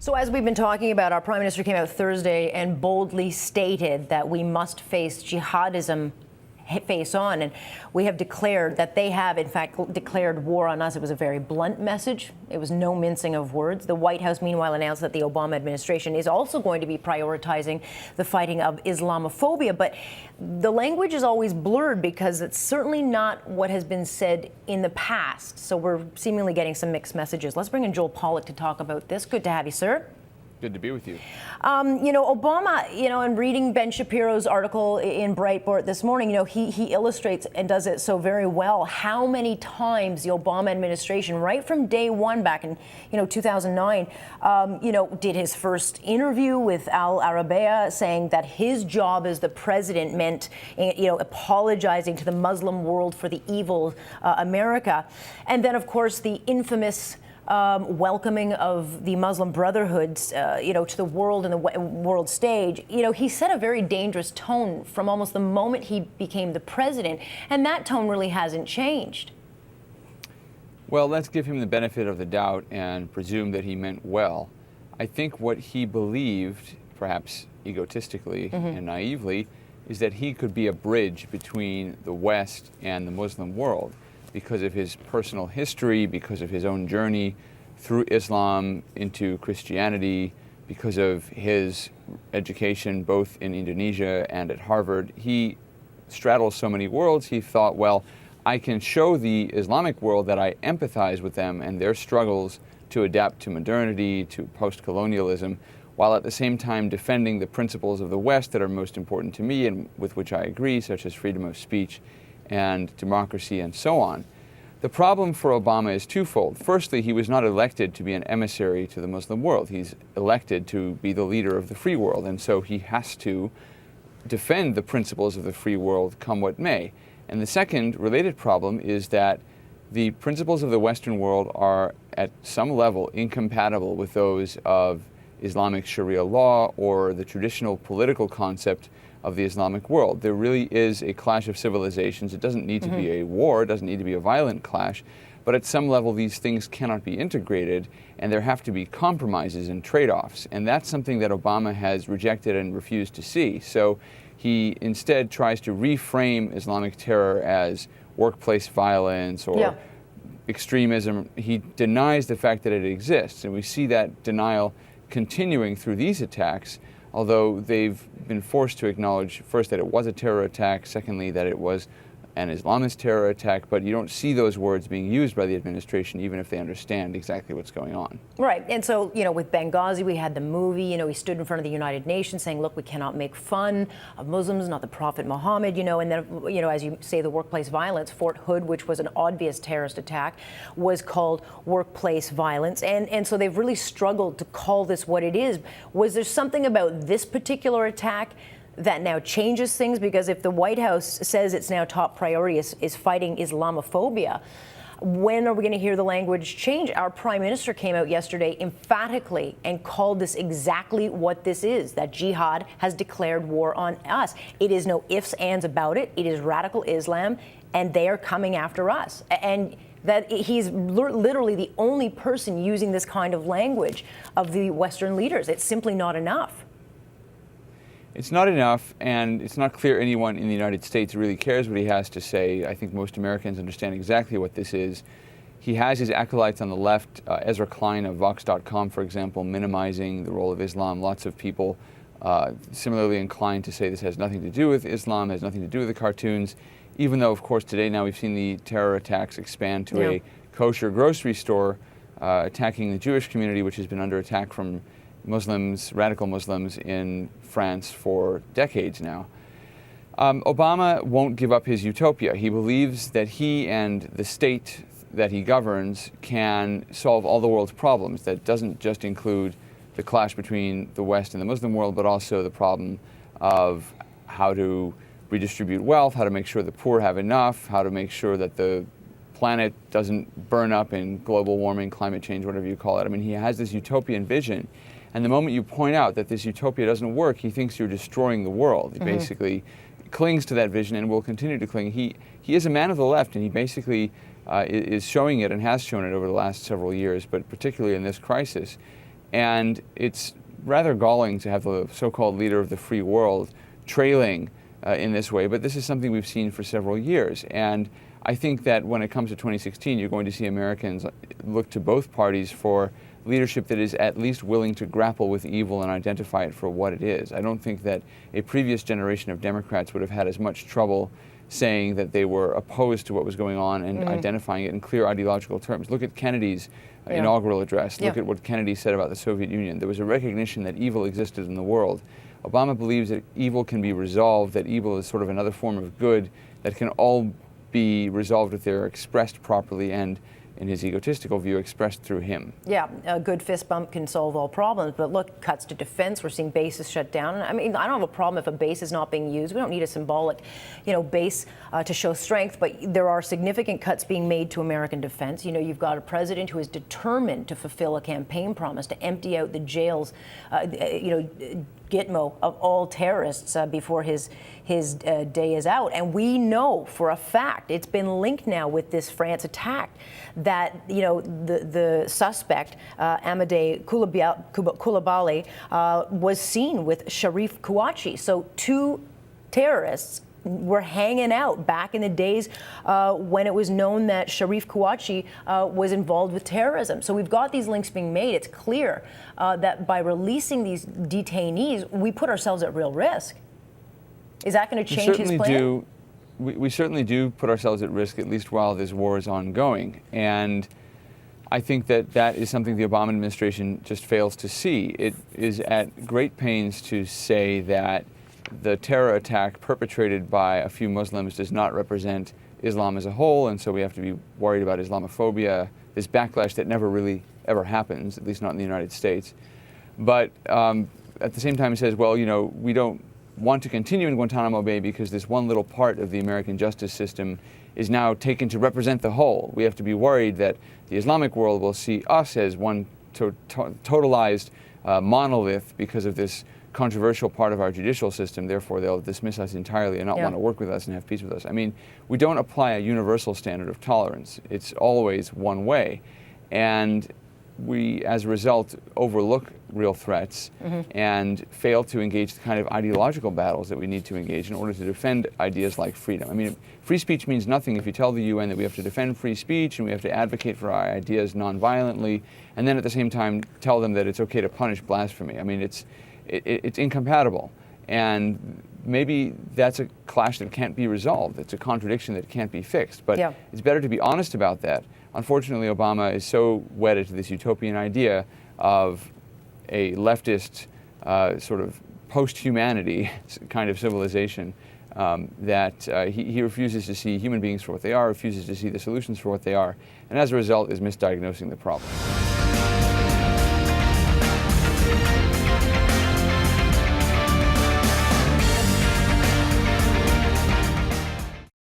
So as we've been talking about, our Prime Minister came out Thursday and boldly stated that we must face jihadism face on, and we have declared that they have in fact declared war on us. It was a very blunt message. It was no mincing of words. The White House meanwhile announced that the Obama administration is also going to be prioritizing the fighting of Islamophobia, but the language is always blurred because it's certainly not what has been said in the past. So we're seemingly getting some mixed messages. Let's bring in Joel Pollack to talk about this. Good to have you, sir. Good to be with you. Obama, and reading Ben Shapiro's article in Breitbart this morning, he illustrates and does it so very well how many times the Obama administration, right from day one back in, 2009, did his first interview with Al Arabiya saying that his job as the president meant, apologizing to the Muslim world for the evil America. And then, of course, the infamous welcoming of the Muslim Brotherhoods, to the world and the world stage. He set a very dangerous tone from almost the moment he became the president, and that tone really hasn't changed. Well, let's give him the benefit of the doubt and presume that he meant well. I think what he believed, perhaps egotistically and naively, is that he could be a bridge between the West and the Muslim world, because of his personal history, because of his own journey through Islam into Christianity, because of his education both in Indonesia and at Harvard. He straddles so many worlds. He thought, well, I can show the Islamic world that I empathize with them and their struggles to adapt to modernity, to post-colonialism, while at the same time defending the principles of the West that are most important to me and with which I agree, such as freedom of speech and democracy and so on. The problem for Obama is twofold. Firstly, he was not elected to be an emissary to the Muslim world. He's elected to be the leader of the free world, and so he has to defend the principles of the free world come what may. And the second related problem is that the principles of the Western world are at some level incompatible with those of Islamic Sharia law or the traditional political concept of the Islamic world. There really is a clash of civilizations. It doesn't need to be a war, it doesn't need to be a violent clash, but at some level these things cannot be integrated, and there have to be compromises and trade-offs. And that's something that Obama has rejected and refused to see. So he instead tries to reframe Islamic terror as workplace violence or extremism. He denies the fact that it exists, and we see that denial continuing through these attacks, although they've been forced to acknowledge first that it was a terror attack, secondly that it was an Islamist terror attack, but you don't see those words being used by the administration, even if they understand exactly what's going on. Right. And so, with Benghazi, we had the movie, he stood in front of the United Nations saying, look, we cannot make fun of Muslims, not the Prophet Muhammad, and then, as you say, the workplace violence, Fort Hood, which was an obvious terrorist attack, was called workplace violence. And so they've really struggled to call this what it is. Was there something about this particular attack that now changes things? Because if the White House says its now top priority is fighting Islamophobia, when are we going to hear the language change? Our Prime Minister came out yesterday emphatically and called this exactly what this is, that jihad has declared war on us. It is no ifs, ands about it. It is radical Islam, and they are coming after us. And that he's literally the only person using this kind of language of the Western leaders. It's simply not enough. It's not enough, and it's not clear anyone in the United States really cares what he has to say. I think most Americans understand exactly what this is. He has his acolytes on the left, Ezra Klein of Vox.com, for example, minimizing the role of Islam. Lots of people similarly inclined to say this has nothing to do with Islam, has nothing to do with the cartoons, even though, of course, today now we've seen the terror attacks expand to a kosher grocery store attacking the Jewish community, which has been under attack from Muslims, radical Muslims in France for decades now. Obama won't give up his utopia. He believes that he and the state that he governs can solve all the world's problems. That doesn't just include the clash between the West and the Muslim world, but also the problem of how to redistribute wealth, how to make sure the poor have enough, how to make sure that the planet doesn't burn up in global warming, climate change, whatever you call it. I mean, he has this utopian vision. And the moment you point out that this utopia doesn't work, he thinks you're destroying the world. He basically clings to that vision and will continue to cling. He is a man of the left, and he basically is showing it and has shown it over the last several years, but particularly in this crisis. And it's rather galling to have the so-called leader of the free world trailing in this way, but this is something we've seen for several years. And I think that when it comes to 2016, you're going to see Americans look to both parties for leadership that is at least willing to grapple with evil and identify it for what it is. I don't think that a previous generation of Democrats would have had as much trouble saying that they were opposed to what was going on and identifying it in clear ideological terms. Look at Kennedy's inaugural address. Look at what Kennedy said about the Soviet Union. There was a recognition that evil existed in the world. Obama believes that evil can be resolved, that evil is sort of another form of good that can all be resolved if they're expressed properly and, in his egotistical view, expressed through him. Yeah, a good fist bump can solve all problems. But look, cuts to defense. We're seeing bases shut down. I mean, I don't have a problem if a base is not being used. We don't need a symbolic, base to show strength. But there are significant cuts being made to American defense. You've got a president who is determined to fulfill a campaign promise to empty out the jails, Gitmo of all terrorists before his day is out. And we know for a fact, it's been linked now with this France attack, that the suspect Amadei Coulibaly was seen with Sharif Kouachi. So two terrorists were hanging out back in the days when it was known that Sharif Kouachi was involved with terrorism. So we've got these links being made. It's clear that by releasing these detainees, we put ourselves at real risk. Is that going to change his plan? We certainly do put ourselves at risk, at least while this war is ongoing. And I think that that is something the Obama administration just fails to see. It is at great pains to say that the terror attack perpetrated by a few Muslims does not represent Islam as a whole, and so we have to be worried about Islamophobia, this backlash that never really ever happens, at least not in the United States. But at the same time, it says, well, we don't want to continue in Guantanamo Bay because this one little part of the American justice system is now taken to represent the whole. We have to be worried that the Islamic world will see us as one totalized monolith because of this controversial part of our judicial system. Therefore, they'll dismiss us entirely and not want to work with us and have peace with us. I mean, we don't apply a universal standard of tolerance. It's always one way. And we, as a result, overlook real threats and fail to engage the kind of ideological battles that we need to engage in order to defend ideas like freedom. I mean, free speech means nothing if you tell the UN that we have to defend free speech and we have to advocate for our ideas nonviolently, and then at the same time tell them that it's okay to punish blasphemy. I mean, it's incompatible. And maybe that's a clash that can't be resolved. It's a contradiction that can't be fixed. But it's better to be honest about that. Unfortunately, Obama is so wedded to this utopian idea of a leftist sort of post-humanity kind of civilization that he refuses to see human beings for what they are, refuses to see the solutions for what they are, and as a result is misdiagnosing the problem.